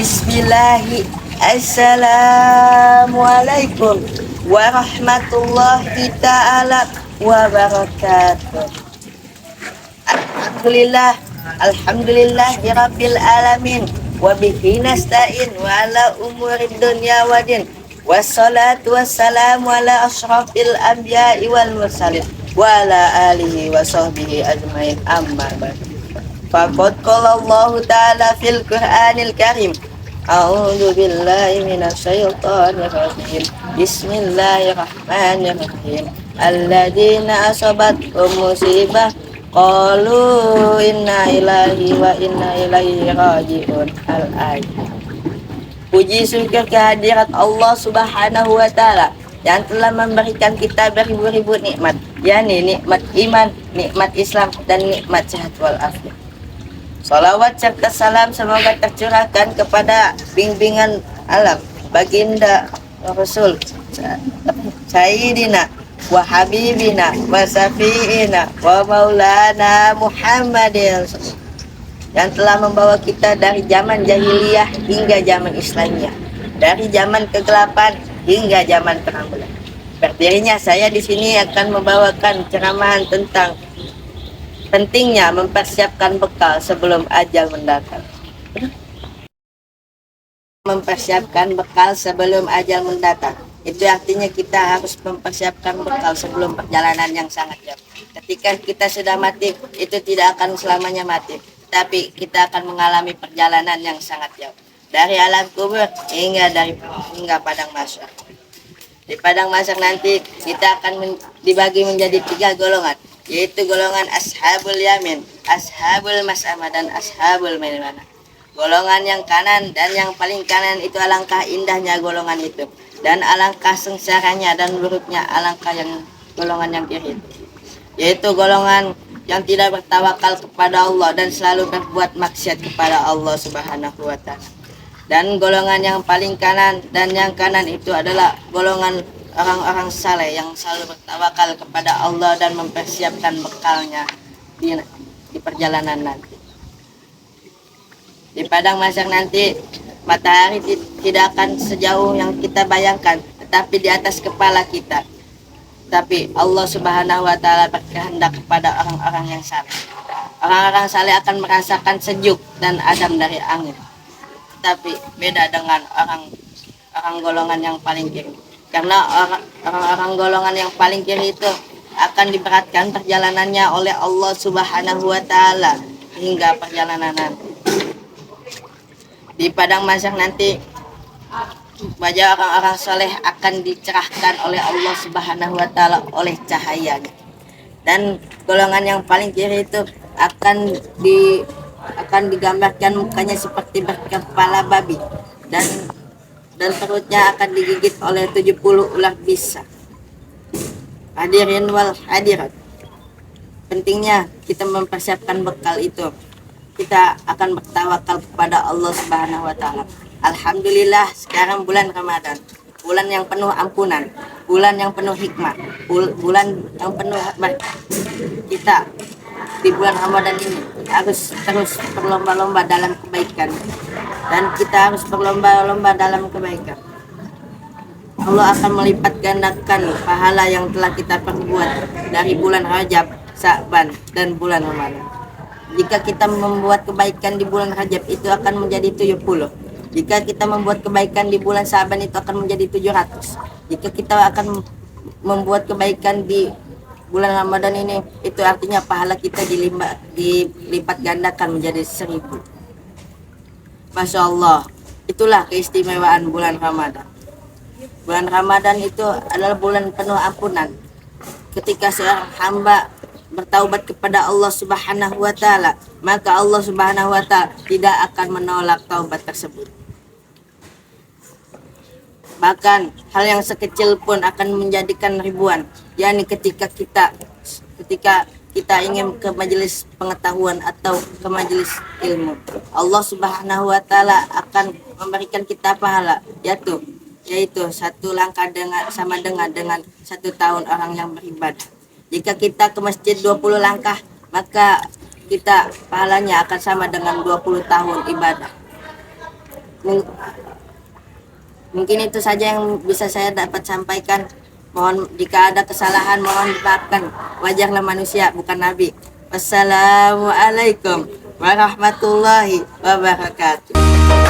Bismillahi. Assalamualaikum warahmatullahi ta'ala wabarakatuh. Alhamdulillah. Alhamdulillahirabbil alamin. Wa bihi nasta'in wa ala umurid dunya wadin. Wassalatu wassalamu ala asyrafil anbiya'i wal mursalin wa ala alihi wa sahbihi ajmain, amma ba'du. Faqad qala Allah ta'ala fil Qur'anil Karim. A'udzu billahi minasyaitonir rajim. Bismillahirrahmanirrahim. Alladzina asabathum musibah qalu inna lillahi wa inna ilaihi raji'un. Al-ayat. Puji syukur kehadirat Allah Subhanahu wa taala yang telah memberikan kita beribu-ribu nikmat, yakni nikmat iman, nikmat Islam, dan nikmat sehat walafiat. Salawat serta salam semoga tercurahkan kepada bimbingan alam baginda Rasul Sayyidina wa Habibina wa Safiina wa Maulana Muhammadin yang telah membawa kita dari zaman jahiliyah hingga zaman Islamiyah, dari zaman kegelapan hingga zaman terang bulan. Berdirinya saya di sini akan membawakan ceramahan tentang pentingnya mempersiapkan bekal sebelum ajal mendatang. Mempersiapkan bekal sebelum ajal mendatang. Itu artinya kita harus mempersiapkan bekal sebelum perjalanan yang sangat jauh. Ketika kita sudah mati, itu tidak akan selamanya mati, tapi kita akan mengalami perjalanan yang sangat jauh. Dari alam kubur hingga padang mahsyar. Di padang mahsyar nanti kita akan dibagi menjadi 3 golongan, yaitu golongan ashabul yamin, ashabul mas'amah, dan ashabul maimanah. Golongan yang kanan dan yang paling kanan itu alangkah indahnya golongan itu, dan alangkah sengsaranya dan buruknya alangkah yang golongan yang kiri, yaitu golongan yang tidak bertawakal kepada Allah dan selalu berbuat maksiat kepada Allah Subhanahu wa taala. Dan golongan yang paling kanan dan yang kanan itu adalah golongan orang-orang saleh yang selalu bertawakal kepada Allah dan mempersiapkan bekalnya di perjalanan nanti. Di padang mahsyar nanti matahari tidak akan sejauh yang kita bayangkan, tetapi di atas kepala kita. Tapi Allah Subhanahu wa taala berkehendak kepada orang-orang yang saleh. Orang-orang saleh akan merasakan sejuk dan adem dari angin. Tapi beda dengan orang golongan yang paling kiri. Karena orang-orang golongan yang paling kiri itu akan diberatkan perjalanannya oleh Allah Subhanahu wa taala hingga perjalanan nanti. Di padang mahsyar nanti wajah orang-orang soleh akan dicerahkan oleh Allah Subhanahu wa taala oleh cahayanya. Dan golongan yang paling kiri itu akan digambarkan mukanya seperti berkepala babi, dan perutnya akan digigit oleh 70 ular bisa. Hadirin wal hadirat, pentingnya kita mempersiapkan bekal itu. Kita akan bertawakal kepada Allah Subhanahu wa taala. Alhamdulillah, sekarang bulan Ramadan, bulan yang penuh ampunan, bulan yang penuh hikmah, bulan yang penuh berkah. Kita di bulan Ramadan ini harus terus berlomba-lomba dalam kebaikan, dan kita harus berlomba-lomba dalam kebaikan. Allah akan melipat gandakan pahala yang telah kita perbuat dari bulan Rajab, Sya'ban, dan bulan Ramadan. Jika kita membuat kebaikan di bulan Rajab, itu akan menjadi 70. Jika kita membuat kebaikan di bulan Sya'ban, itu akan menjadi 700. Jika kita akan membuat kebaikan di bulan Ramadan ini, itu artinya pahala kita dilipat gandakan menjadi 1000. Masya Allah, itulah keistimewaan bulan Ramadan. Bulan Ramadan itu adalah bulan penuh ampunan. Ketika seorang hamba bertaubat kepada Allah Subhanahu wa taala, maka Allah Subhanahu wa taala tidak akan menolak taubat tersebut. Bahkan hal yang sekecil pun akan menjadikan ribuan, yakni ketika kita ingin ke majelis pengetahuan atau ke majelis ilmu, Allah Subhanahu wa taala akan memberikan kita pahala, yaitu 1 langkah sama dengan 1 tahun orang yang beribadah. Jika kita ke masjid 20 langkah, maka kita pahalanya akan sama dengan 20 tahun ibadah. Mung- Mungkin itu saja yang bisa saya dapat sampaikan. Mohon jika ada kesalahan mohon dimaafkan. Wajarlah manusia bukan nabi. Wassalamualaikum warahmatullahi wabarakatuh.